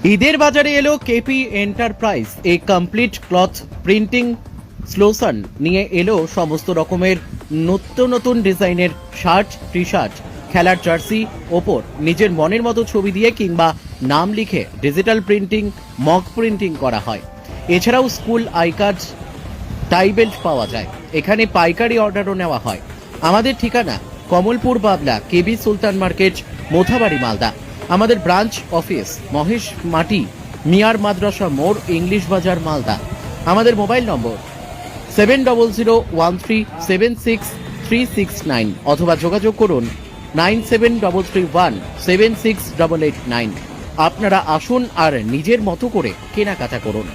ঈদের বাজারে এলো কেপি এন্টারপ্রাইজ, এই কমপ্লিট ক্লথ প্রিন্টিং স্লোসান নিয়ে এলো সমস্ত রকমের নতুন ডিজাইনের শার্ট, টি শার্ট, খেলার জার্সি, ওপর নিজের মনের মতো ছবি দিয়ে কিংবা নাম লিখে ডিজিটাল প্রিন্টিং, মক প্রিন্টিং করা হয়। এছাড়াও school I card, tie belt পাওয়া যায়। এখানে পাইকারি অর্ডারও নেওয়া হয়। আমাদের ঠিকানা কমলপুর বাবলা, কেবি সুলতান মার্কেট, মোথাবাড়ি, মালদা। আমাদের ব্রাঞ্চ অফিস মহেশ মাটি, মিয়ার মাদ্রাসা মোড়, ইংলিশ বাজার, মালদা। আমাদের মোবাইল নম্বর 7003763669 অথবা যোগাযোগ করুন 9733176889। আপনারা আসুন আর নিজের মতো করে কেনাকাটা করুন।